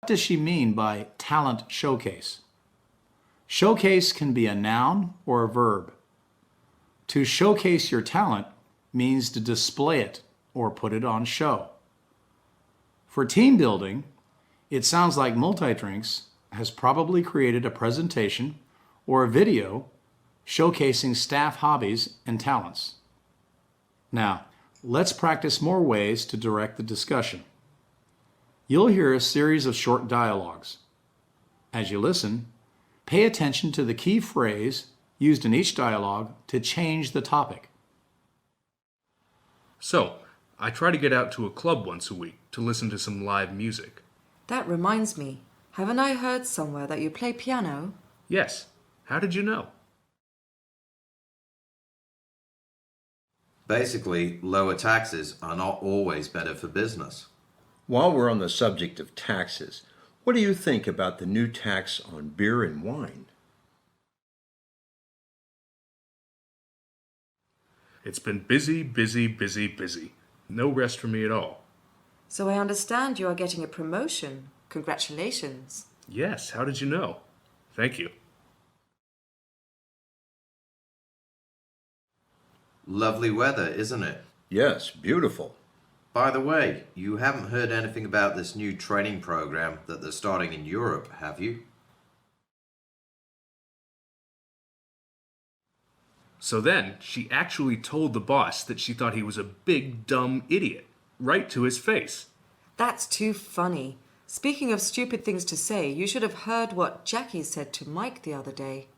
does she mean by talent showcase? Showcase can be a noun or a verb. To showcase your talent means to display it or put it on show. For team building, it sounds like Multidrinks has probably created a presentation or a video showcasing staff hobbies and talents. Now, let's practice more ways to direct the discussion. You'll hear a series of short dialogues. As you listen, pay attention to the key phrase used in each dialogue to change the topic. So, I try to get out to a club once a week to listen to some live music. That reminds me, haven't I heard somewhere that you play piano? Yes. How did you know? Basically, lower taxes are not always better for business. While we're on the subject of taxes, what do you think about the new tax on beer and wine? It's been busy, busy, busy, busy. No rest for me at all. So I understand you are getting a promotion. Congratulations. Yes, how did you know? Thank you. Lovely weather, isn't it? Yes, beautiful. By the way, you haven't heard anything about this new training program that they're starting in Europe, have you? So then, she actually told the boss that she thought he was a big, dumb idiot, right to his face. That's too funny. Speaking of stupid things to say, you should have heard what Jackie said to Mike the other day.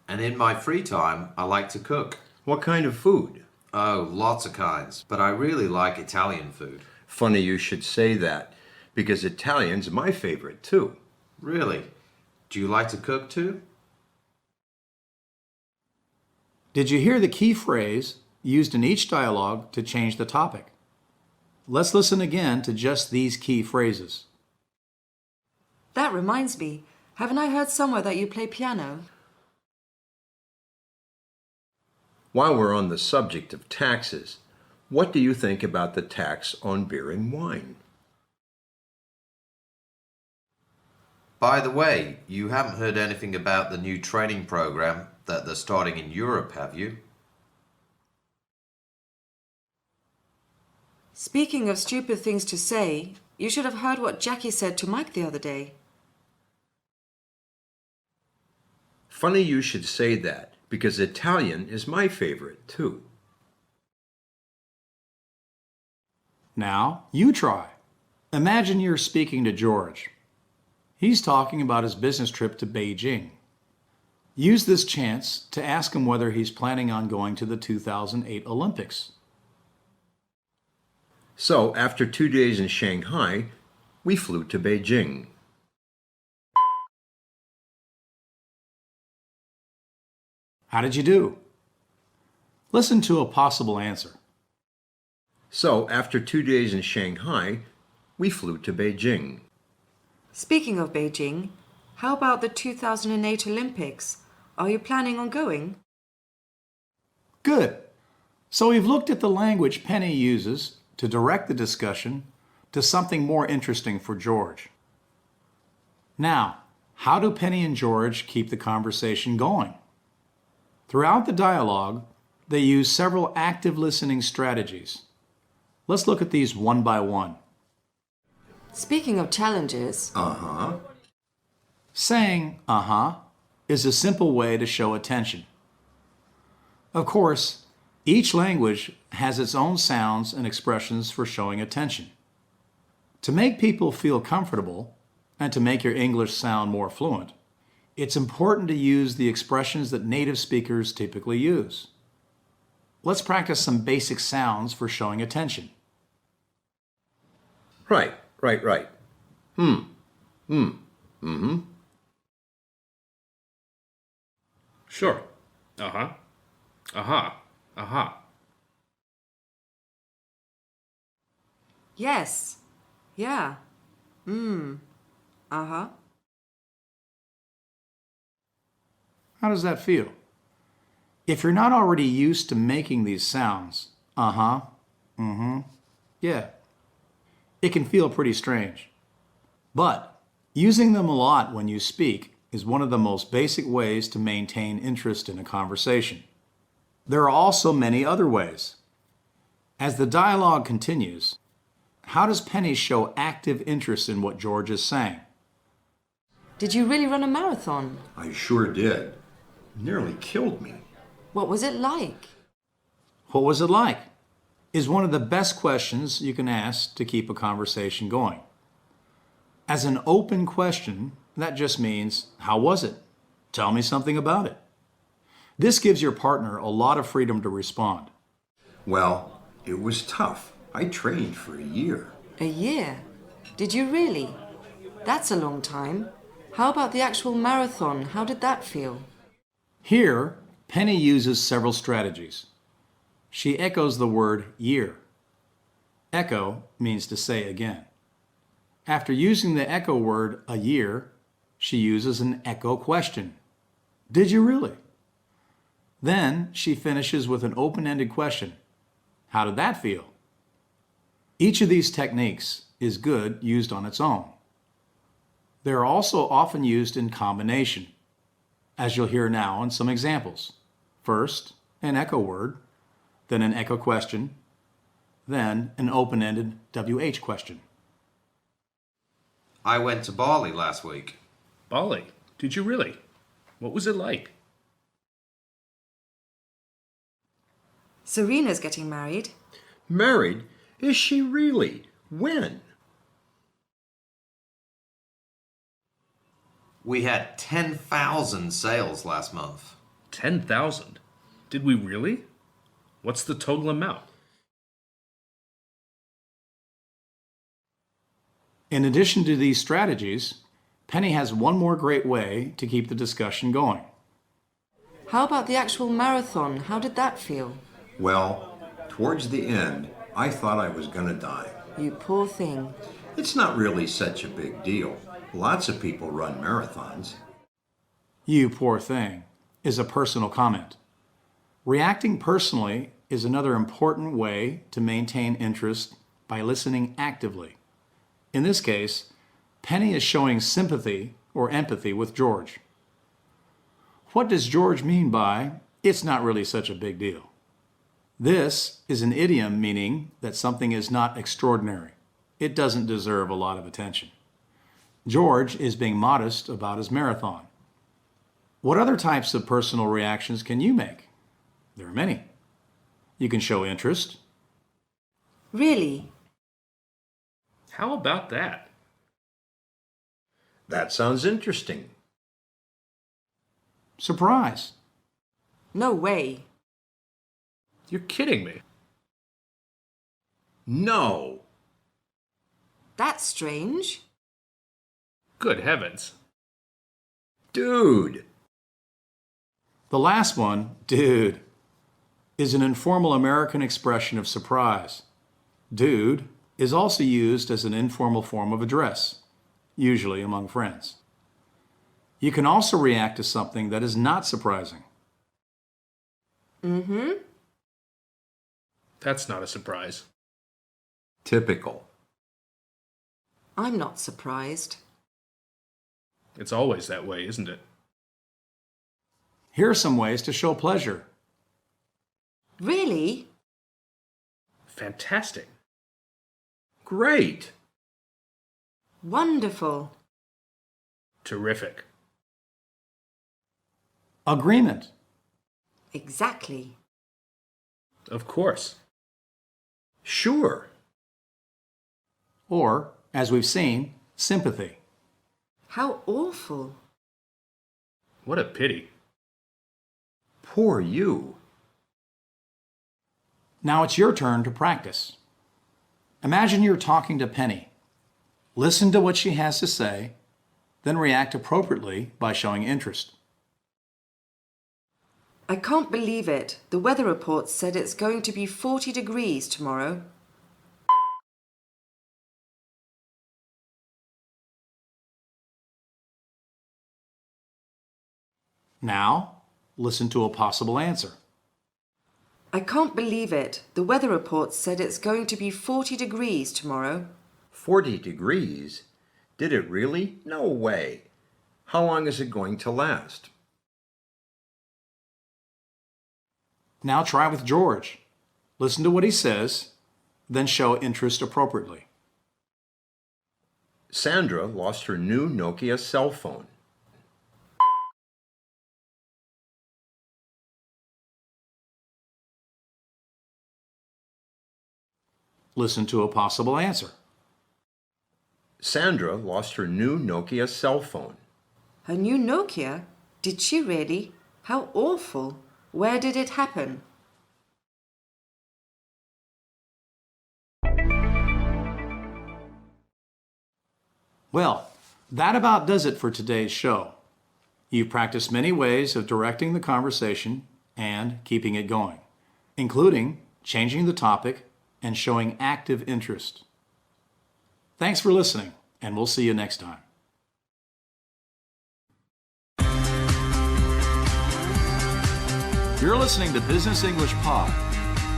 And in my free time, I like to cook. What kind of food? Oh, lots of kinds, but I really like Italian food. Funny you should say that, because Italian's my favorite too. Really? Do you like to cook too? Did you hear the key phrase used in each dialogue to change the topic? Let's listen again to just these key phrases. That reminds me, haven't I heard somewhere that you play piano? While we're on the subject of taxes, what do you think about the tax on beer and wine? By the way, you haven't heard anything about the new training program that they're starting in Europe, have you? Speaking of stupid things to say, you should have heard what Jackie said to Mike the other day. Funny you should say that, because Italian is my favorite too. Now, you try. Imagine you're speaking to George. He's talking about his business trip to Beijing. Use this chance to ask him whether he's planning on going to the 2008 Olympics. So, after 2 days in Shanghai, we flew to Beijing. How did you do? Listen to a possible answer. So, after 2 days in Shanghai, we flew to Beijing. Speaking of Beijing, how about the 2008 Olympics? Are you planning on going? Good. So we've looked at the language Penny uses to direct the discussion to something more interesting for George. Now, how do Penny and George keep the conversation going? Throughout the dialogue, they use several active listening strategies. Let's look at these one by one. Speaking of challenges, Saying "uh-huh" is a simple way to show attention. Of course, each language has its own sounds and expressions for showing attention. To make people feel comfortable and to make your English sound more fluent, it's important to use the expressions that native speakers typically use. Let's practice some basic sounds for showing attention. Right. Sure. Uh-huh. Uh-huh. Uh-huh. yes, yeah, uh-huh. How does that feel? If you're not already used to making these sounds, uh-huh, mm-hmm, yeah, It can feel pretty strange. But using them a lot when you speak is one of the most basic ways to maintain interest in a conversation. There are also many other ways. As the dialogue continues, how does Penny show active interest in what George is saying? Did you really run a marathon? I sure did. Nearly killed me. What was it like? What was it like? Is one of the best questions you can ask to keep a conversation going. As an open question, that just means, how was it? Tell me something about it. This gives your partner a lot of freedom to respond. Well, it was tough. I trained for a year. A year? Did you really? That's a long time. How about the actual marathon? How did that feel? Here, Penny uses several strategies. She echoes the word year. Echo means to say again. After using the echo word a year, she uses an echo question. Did you really? Then she finishes with an open-ended question. How did that feel? Each of these techniques is good used on its own. They are also often used in combination, as you'll hear now in some examples. First, an echo word, then an echo question, then an open-ended WH question. I went to Bali last week. Bali, did you really? What was it like? Serena's getting married. Married? Is she really? When? We had 10,000 sales last month. 10,000? Did we really? What's the total amount? In addition to these strategies, Penny has one more great way to keep the discussion going. How about the actual marathon? How did that feel? Well, towards the end, I thought I was going to die. You poor thing. It's not really such a big deal. Lots of people run marathons. You poor thing is a personal comment. Reacting personally is another important way to maintain interest by listening actively. In this case, Penny is showing sympathy or empathy with George. What does George mean by, it's not really such a big deal? This is an idiom meaning that something is not extraordinary. It doesn't deserve a lot of attention. George is being modest about his marathon. What other types of personal reactions can you make? There are many. You can show interest. Really? How about that? That sounds interesting. Surprise. No way. You're kidding me. No. That's strange. Good heavens. Dude. The last one, dude, is an informal American expression of surprise. Dude is also used as an informal form of address, usually among friends. You can also react to something that is not surprising. Mm-hmm. That's not a surprise. Typical. I'm not surprised. It's always that way, isn't it? Here are some ways to show pleasure. Really? Fantastic. Great. Wonderful. Terrific. Agreement. Exactly. Of course. Sure. Or, as we've seen, sympathy. How awful. What a pity. Poor you. Now it's your turn to practice. Imagine you're talking to Penny. Listen to what she has to say, then react appropriately by showing interest. I can't believe it. The weather report said it's going to be 40 degrees tomorrow. Now, listen to a possible answer. I can't believe it. The weather report said it's going to be 40 degrees tomorrow. 40 degrees? Did it really? No way. How long is it going to last? Now try with George. Listen to what he says, then show interest appropriately. Sandra lost her new Nokia cell phone. Listen to a possible answer. Sandra lost her new Nokia cell phone. Her new Nokia? Did she really? How awful. Where did it happen? Well, that about does it for today's show. You've practiced many ways of directing the conversation and keeping it going, including changing the topic and showing active interest. Thanks for listening, and we'll see you next time. You're listening to Business English Pod,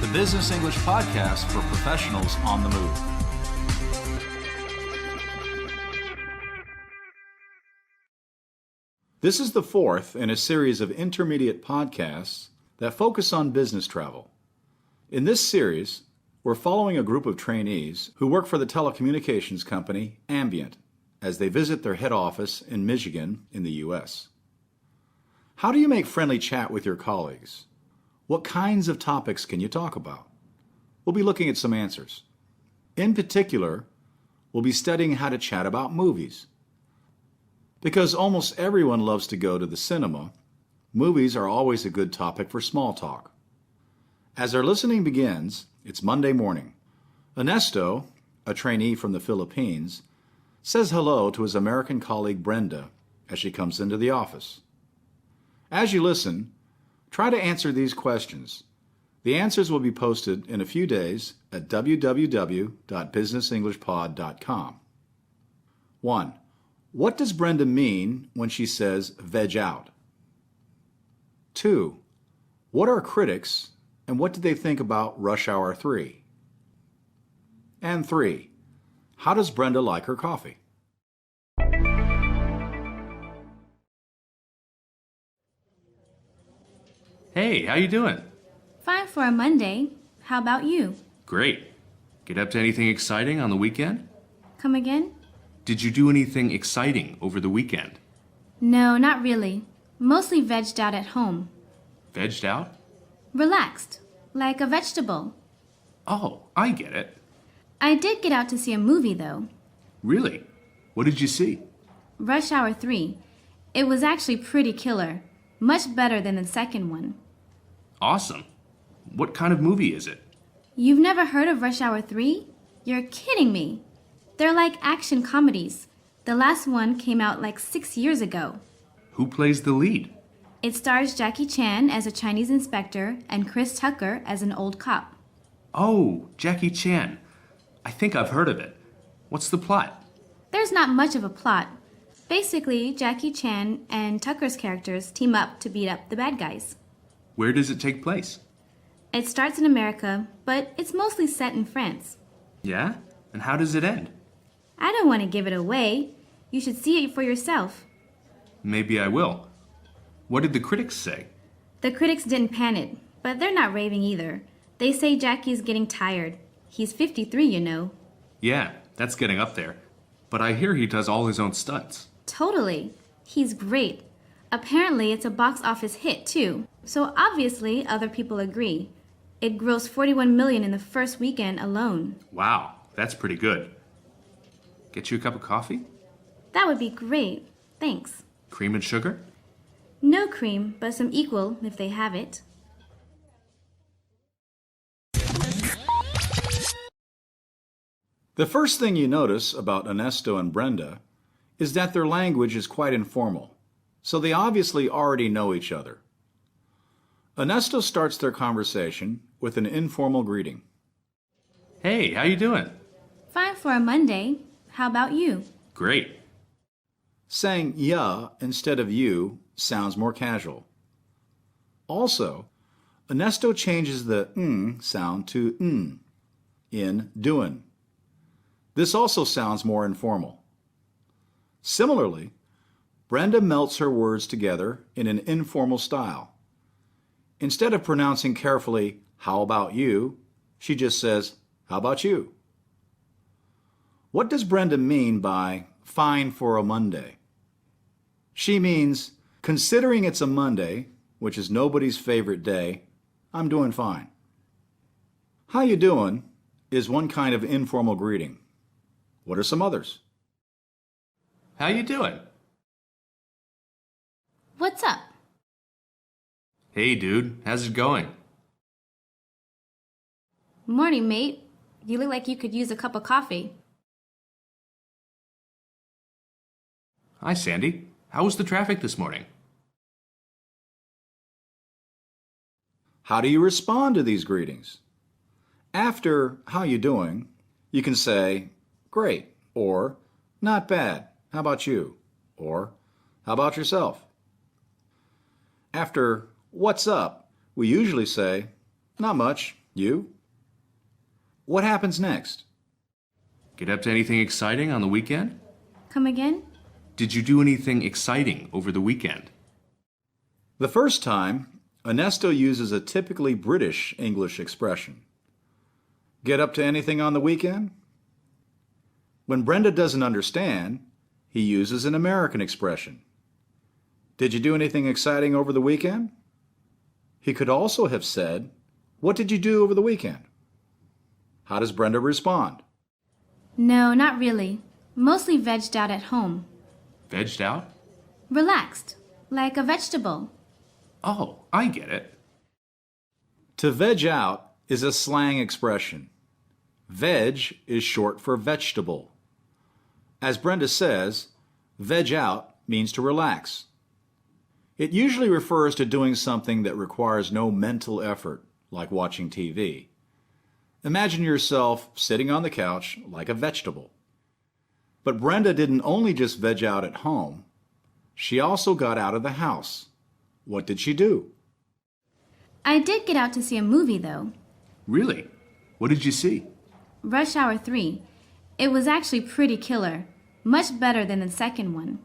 the business English podcast for professionals on the move. This is the fourth in a series of intermediate podcasts that focus on business travel. In this series, we're following a group of trainees who work for the telecommunications company Ambient as they visit their head office in Michigan in the U.S. How do you make friendly chat with your colleagues? What kinds of topics can you talk about? We'll be looking at some answers. In particular, we'll be studying how to chat about movies. Because almost everyone loves to go to the cinema, movies are always a good topic for small talk. As our listening begins, it's Monday morning. Ernesto, a trainee from the Philippines, says hello to his American colleague Brenda as she comes into the office. As you listen, try to answer these questions. The answers will be posted in a few days at www.businessenglishpod.com. 1. What does Brenda mean when she says veg out? 2. What are critics and what do they think about Rush Hour 3? And 3. How does Brenda like her coffee? Hey, how you doing? Fine for a Monday. How about you? Great. Get up to anything exciting on the weekend? Come again? Did you do anything exciting over the weekend? No, not really. Mostly vegged out at home. Vegged out? Relaxed. Like a vegetable. Oh, I get it. I did get out to see a movie, though. Really? What did you see? Rush Hour 3. It was actually pretty killer. Much better than the second one. Awesome. What kind of movie is it? You've never heard of Rush Hour 3? You're kidding me. They're like action comedies. The last one came out like 6 years ago. Who plays the lead? It stars Jackie Chan as a Chinese inspector and Chris Tucker as an old cop. Oh, Jackie Chan. I think I've heard of it. What's the plot? There's not much of a plot. Basically, Jackie Chan and Tucker's characters team up to beat up the bad guys. Where does it take place? It starts in America, but it's mostly set in France. Yeah? And how does it end? I don't want to give it away. You should see it for yourself. Maybe I will. What did the critics say? The critics didn't pan it, but they're not raving either. They say Jackie's getting tired. He's 53, you know. Yeah, that's getting up there. But I hear he does all his own stunts. Totally. He's great. Apparently, it's a box office hit, too. So obviously, other people agree. It grossed $41 million in the first weekend alone. Wow, that's pretty good. Get you a cup of coffee? That would be great. Thanks. Cream and sugar? No cream, but some equal if they have it. The first thing you notice about Ernesto and Brenda is that their language is quite informal, so they obviously already know each other. Ernesto starts their conversation with an informal greeting. Hey, how you doing? Fine for a Monday. How about you? Great. Saying ya instead of you sounds more casual. Also, Ernesto changes the sound to in doin'. This also sounds more informal. Similarly, Brenda melts her words together in an informal style. Instead of pronouncing carefully, "How about you?" she just says, "How about you?" What does Brenda mean by fine for a Monday? She means, considering it's a Monday, which is nobody's favorite day, I'm doing fine. How you doing is one kind of informal greeting. What are some others? How you doing? What's up? Hey, dude, how's it going? Morning, mate. You look like you could use a cup of coffee. Hi, Sandy. How was the traffic this morning? How do you respond to these greetings? After "how you doing," you can say "great" or "not bad, how about you?" or "how about yourself?" After "what's up," we usually say "not much, you?" What happens next? Get up to anything exciting on the weekend? Come again? Did you do anything exciting over the weekend? The first time, Ernesto uses a typically British English expression. Get up to anything on the weekend? When Brenda doesn't understand, he uses an American expression. Did you do anything exciting over the weekend? He could also have said, what did you do over the weekend? How does Brenda respond? No, not really. Mostly vegged out at home. Vegged out? Relaxed, like a vegetable. Oh, I get it. To veg out is a slang expression. Veg is short for vegetable. As Brenda says, veg out means to relax. It usually refers to doing something that requires no mental effort, like watching TV. Imagine yourself sitting on the couch like a vegetable. But Brenda didn't only just veg out at home. She also got out of the house. What did she do? I did get out to see a movie, though. Really? What did you see? Rush Hour 3. It was actually pretty killer. Much better than the second one.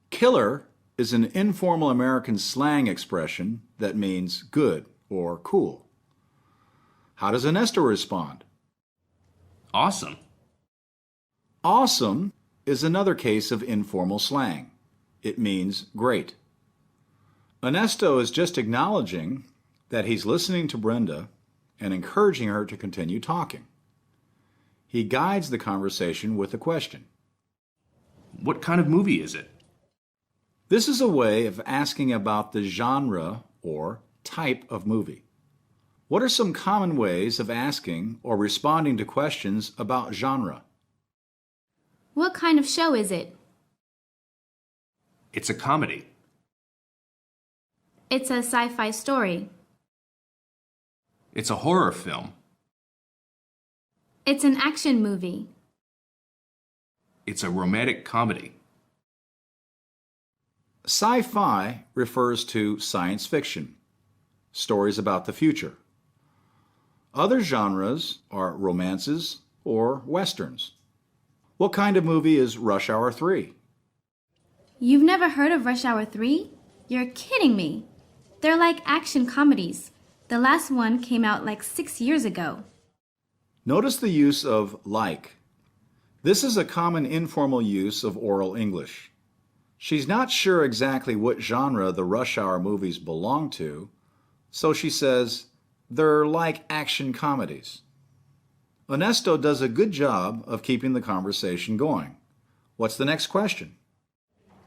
Killer is an informal American slang expression that means good or cool. How does Ernesto respond? Awesome. Awesome is another case of informal slang. It means great. Ernesto is just acknowledging that he's listening to Brenda and encouraging her to continue talking. He guides the conversation with a question. What kind of movie is it? This is a way of asking about the genre or type of movie. What are some common ways of asking or responding to questions about genre? What kind of show is it? It's a comedy. It's a sci-fi story. It's a horror film. It's an action movie. It's a romantic comedy. Sci-fi refers to science fiction, stories about the future. Other genres are romances or westerns. What kind of movie is Rush Hour 3? You've never heard of Rush Hour 3? You're kidding me. They're like action comedies. The last one came out like 6 years ago. Notice the use of like. This is a common informal use of oral English. She's not sure exactly what genre the Rush Hour movies belong to, so she says, they're like action comedies. Ernesto does a good job of keeping the conversation going. What's the next question?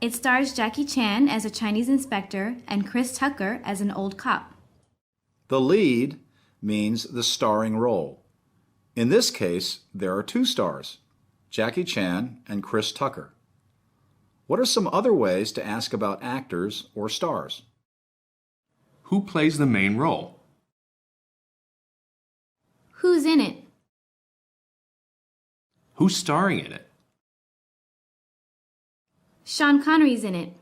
It stars Jackie Chan as a Chinese inspector and Chris Tucker as an old cop. The lead means the starring role. In this case, there are two stars, Jackie Chan and Chris Tucker. What are some other ways to ask about actors or stars? Who plays the main role? Who's in it? Who's starring in it? Sean Connery's in it.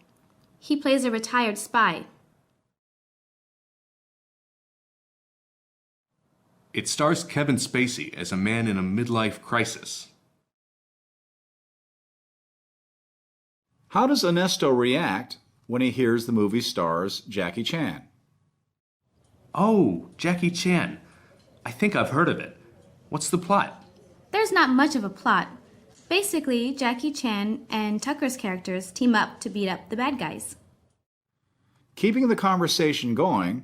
He plays a retired spy. It stars Kevin Spacey as a man in a midlife crisis. How does Ernesto react when he hears the movie stars Jackie Chan? Oh, Jackie Chan. I think I've heard of it. What's the plot? There's not much of a plot. Basically, Jackie Chan and Tucker's characters team up to beat up the bad guys. Keeping the conversation going,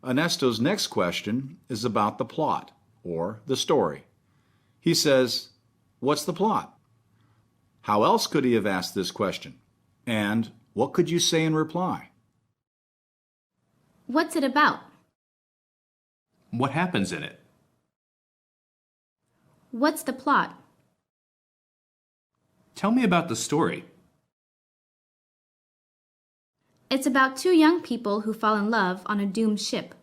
Ernesto's next question is about the plot, or the story. He says, "What's the plot?" How else could he have asked this question? And what could you say in reply? What's it about? What happens in it? What's the plot? Tell me about the story. It's about two young people who fall in love on a doomed ship.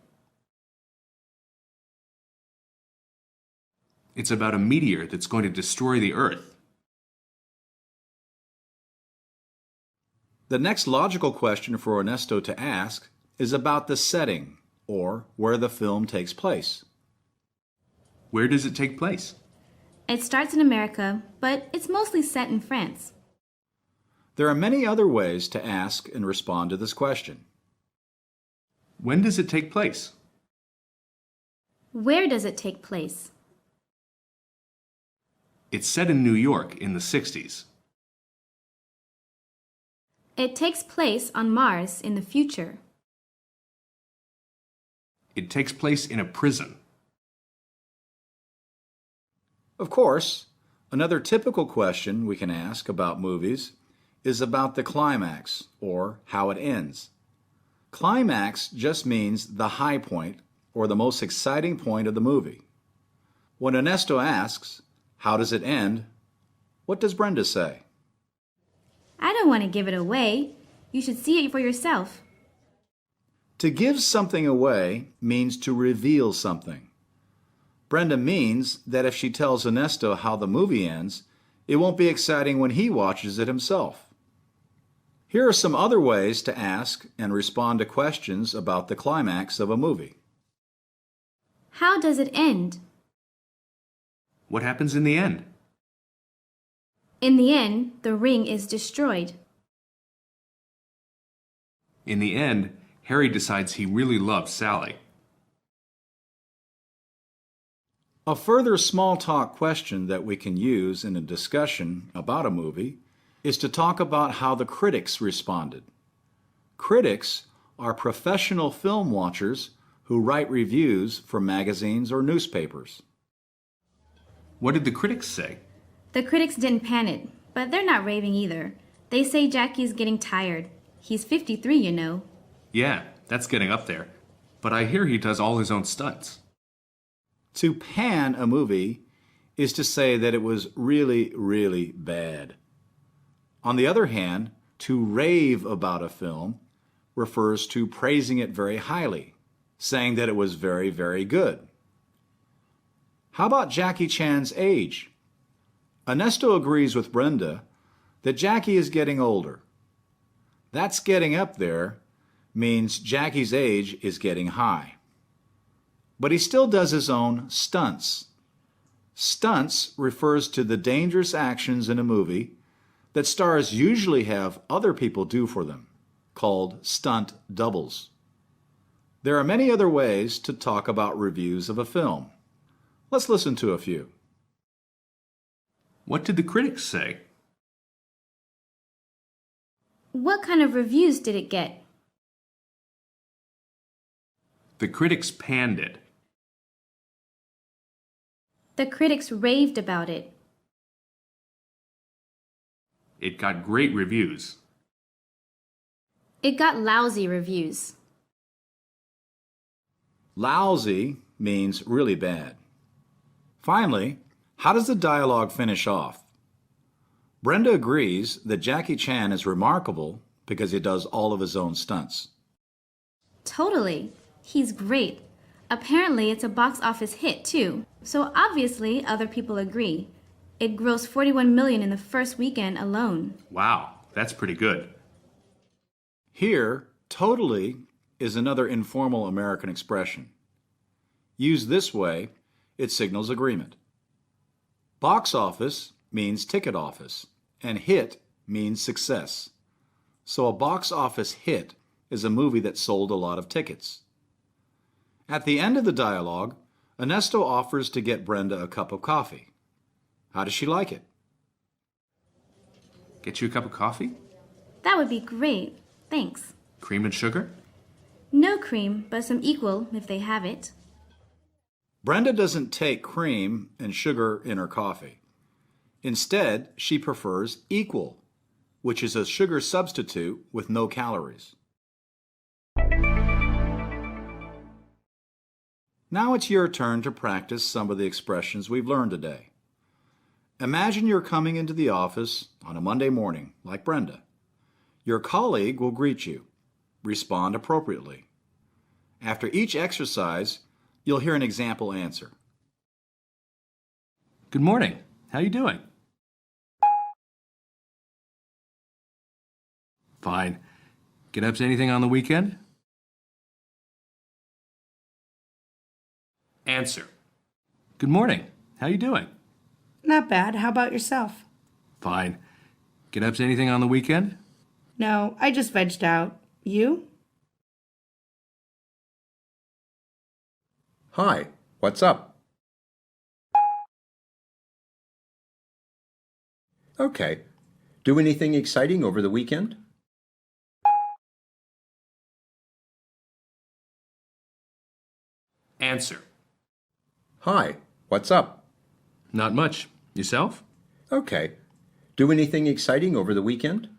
It's about a meteor that's going to destroy the Earth. The next logical question for Ernesto to ask is about the setting, or where the film takes place. Where does it take place? It starts in America, but it's mostly set in France. There are many other ways to ask and respond to this question. When does it take place? Where does it take place? It's set in New York in the 60s. It takes place on Mars in the future. It takes place in a prison. Of course, another typical question we can ask about movies is about the climax, or how it ends. Climax just means the high point, or the most exciting point of the movie. When Ernesto asks, "How does it end?" what does Brenda say? I don't want to give it away. You should see it for yourself. To give something away means to reveal something. Brenda means that if she tells Ernesto how the movie ends, it won't be exciting when he watches it himself. Here are some other ways to ask and respond to questions about the climax of a movie. How does it end? What happens in the end? In the end, the ring is destroyed. In the end, Harry decides he really loves Sally. A further small talk question that we can use in a discussion about a movie is to talk about how the critics responded. Critics are professional film watchers who write reviews for magazines or newspapers. What did the critics say? The critics didn't pan it, but they're not raving either. They say Jackie's getting tired. He's 53, you know. Yeah, that's getting up there. But I hear he does all his own stunts. To pan a movie is to say that it was really, really bad. On the other hand, to rave about a film refers to praising it very highly, saying that it was very, very good. How about Jackie Chan's age? Ernesto agrees with Brenda that Jackie is getting older. That's getting up there means Jackie's age is getting high. But he still does his own stunts. Stunts refers to the dangerous actions in a movie that stars usually have other people do for them, called stunt doubles. There are many other ways to talk about reviews of a film. Let's listen to a few. What did the critics say? What kind of reviews did it get? The critics panned it. The critics raved about it. It got great reviews. It got lousy reviews. Lousy means really bad. Finally, how does the dialogue finish off? Brenda agrees that Jackie Chan is remarkable because he does all of his own stunts. Totally. He's great. Apparently, it's a box office hit, too. So obviously, other people agree. It grossed 41 million in the first weekend alone. Wow, that's pretty good. Here, totally is another informal American expression. Used this way, it signals agreement. Box office means ticket office, and hit means success. so a box office hit is a movie that sold a lot of tickets. At the end of the dialogue, Ernesto offers to get Brenda a cup of coffee. How does she like it? Get you a cup of coffee? That would be great. Thanks. Cream and sugar? No cream, but some equal if they have it. Brenda doesn't take cream and sugar in her coffee. Instead, she prefers equal, which is a sugar substitute with no calories. Now it's your turn to practice some of the expressions we've learned today. Imagine you're coming into the office on a Monday morning, like Brenda. Your colleague will greet you. Respond appropriately. After each exercise, you'll hear an example answer. Good morning. How you doing? Fine. Get up to anything on the weekend? Answer. Good morning. How you doing? Not bad. How about yourself? Fine. Get up to anything on the weekend? No, I just vegged out. You? Hi, what's up? Okay. Do anything exciting over the weekend? Answer. Hi, what's up? Not much. Yourself? Okay. Do anything exciting over the weekend?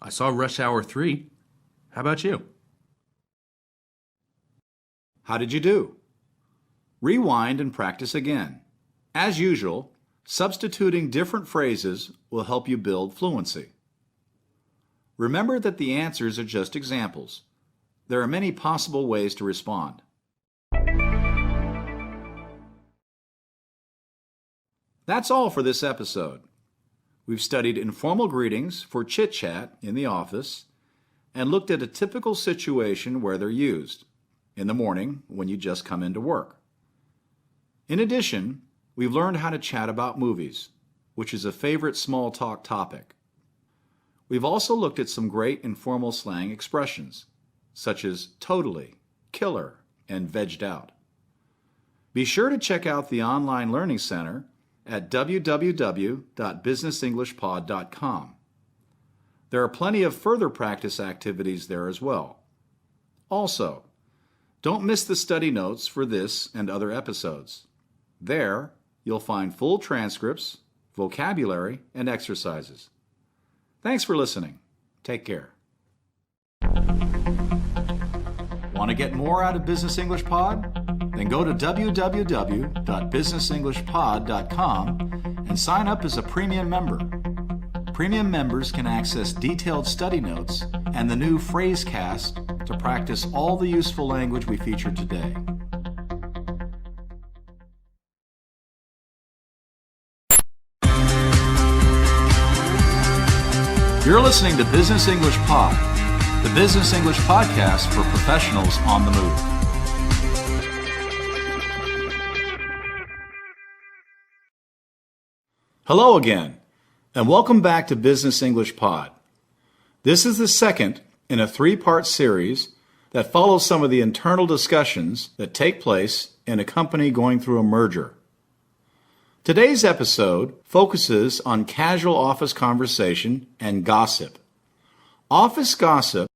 I saw Rush Hour 3. How about you? How did you do? Rewind and practice again. As usual, substituting different phrases will help you build fluency. Remember that the answers are just examples. There are many possible ways to respond. That's all for this episode. We've studied informal greetings for chit-chat in the office and looked at a typical situation where they're used, in the morning when you just come into work. In addition, we've learned how to chat about movies, which is a favorite small talk topic. We've also looked at some great informal slang expressions, such as totally, killer, and vegged out. Be sure to check out the online learning center at www.businessenglishpod.com. There are plenty of further practice activities there as well. Also, don't miss the study notes for this and other episodes. There, you'll find full transcripts, vocabulary, and exercises. Thanks for listening. Take care. Want to get more out of Business English Pod? Then go to www.businessenglishpod.com and sign up as a premium member. Premium members can access detailed study notes and the new Phrasecast to practice all the useful language we featured today. You're listening to Business English Pod, the business English podcast for professionals on the move. Hello again, and welcome back to Business English Pod. This is the second in a three-part series that follows some of the internal discussions that take place in a company going through a merger. Today's episode focuses on casual office conversation and gossip. Office gossip